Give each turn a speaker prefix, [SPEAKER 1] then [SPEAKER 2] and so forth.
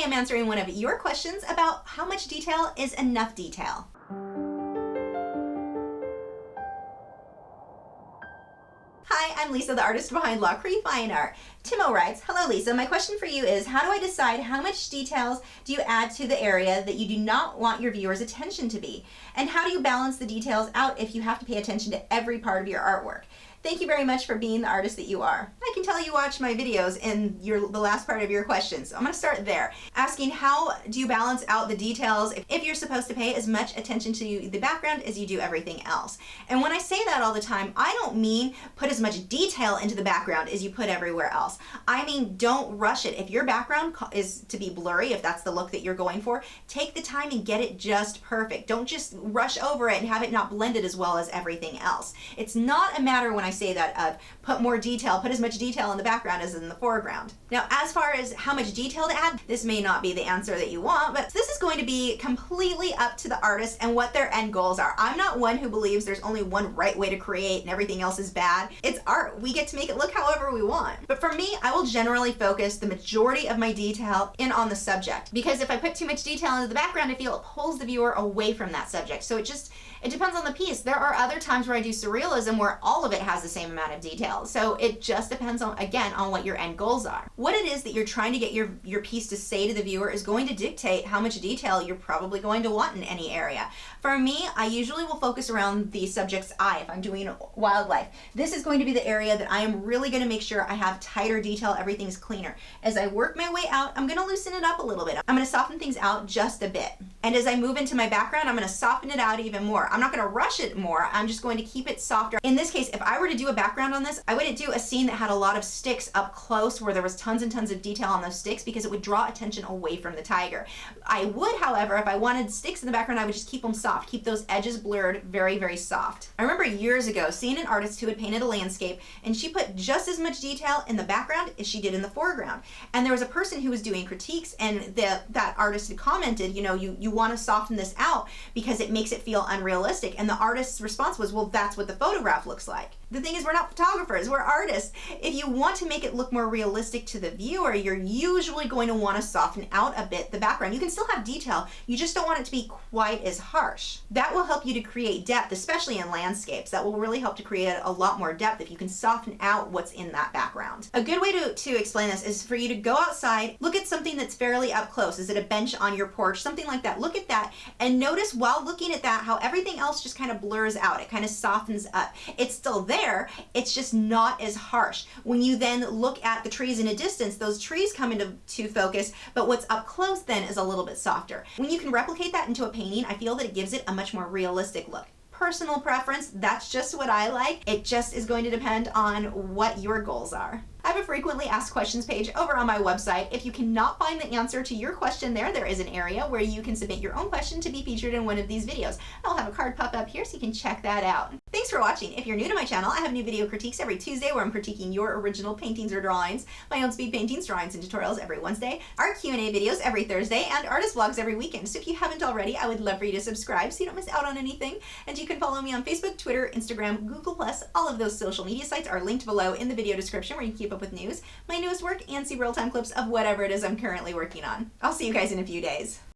[SPEAKER 1] am answering one of your questions about how much detail is enough detail. Hi, I'm Lisa, the artist behind Lachri Fine Art. Timmow writes, hello Lisa, my question for you is, how do I decide how much details do you add to the area that you do not want your viewers' attention to be? And how do you balance the details out if you have to pay attention to every part of your artwork? Thank you very much for being the artist that you are. I can tell you watch my videos in the last part of your question, so I'm going to start there. Asking how do you balance out the details if you're supposed to pay as much attention to the background as you do everything else. And when I say that all the time, I don't mean put as much detail into the background as you put everywhere else. I mean don't rush it. If your background is to be blurry, if that's the look that you're going for, take the time and get it just perfect. Don't just rush over it and have it not blended as well as everything else. It's not a matter when I say that of put more detail, put as much detail in the background as in the foreground. Now, as far as how much detail to add, this may not be the answer that you want, but this is going to be completely up to the artist and what their end goals are. I'm not one who believes there's only one right way to create and everything else is bad. It's art. We get to make it look however we want. But for me, I will generally focus the majority of my detail in on the subject, because if I put too much detail into the background, I feel it pulls the viewer away from that subject. So it depends on the piece. There are other times where I do surrealism where all of it has the same amount of detail. So it just depends on, again, on what your end goals are. What it is that you're trying to get your piece to say to the viewer is going to dictate how much detail you're probably going to want in any area. For me, I usually will focus around the subject's eye if I'm doing wildlife. This is going to be the area that I am really going to make sure I have tighter detail, everything's cleaner. As I work my way out, I'm going to loosen it up a little bit. I'm going to soften things out just a bit. And as I move into my background, I'm going to soften it out even more. I'm not going to rush it more. I'm just going to keep it softer. In this case, if I were to do a background on this, I wouldn't do a scene that had a lot of sticks up close where there was tons and tons of detail on those sticks, because it would draw attention away from the tiger. I would, however, if I wanted sticks in the background, I would just keep them soft, keep those edges blurred, very, very soft. I remember years ago seeing an artist who had painted a landscape, and she put just as much detail in the background as she did in the foreground. And there was a person who was doing critiques, and that artist had commented, you know, you want to soften this out because it makes it feel unrealistic. And the artist's response was, well, that's what the photograph looks like. The thing is, we're not photographers, we're artists. If you want to make it look more realistic to the viewer, you're usually going to want to soften out a bit the background. You can still have detail, you just don't want it to be quite as harsh. That will help you to create depth, especially in landscapes. That will really help to create a lot more depth if you can soften out what's in that background. A good way to explain this is for you to go outside, look at something that's fairly up close. Is it a bench on your porch? Something like that. Look at that and notice while looking at that how everything else just kind of blurs out. It kind of softens up. It's still there, it's just not as harsh. When you then look at the trees in a distance, those trees come into focus, but what's up close then is a little bit softer. When you can replicate that into a painting, I feel that it gives it a much more realistic look. Personal preference, that's just what I like. It just is going to depend on what your goals are. I have a frequently asked questions page over on my website. If you cannot find the answer to your question there is an area where you can submit your own question to be featured in one of these videos. I'll have a card pop up here so you can check that out. Thanks for watching. If you're new to my channel, I have new video critiques every Tuesday where I'm critiquing your original paintings or drawings, my own speed paintings, drawings, and tutorials every Wednesday, art Q&A videos every Thursday, and artist vlogs every weekend. So if you haven't already, I would love for you to subscribe so you don't miss out on anything. And you can follow me on Facebook, Twitter, Instagram, Google+. All of those social media sites are linked below in the video description where you can keep up with news, my newest work, and see real-time clips of whatever it is I'm currently working on. I'll see you guys in a few days.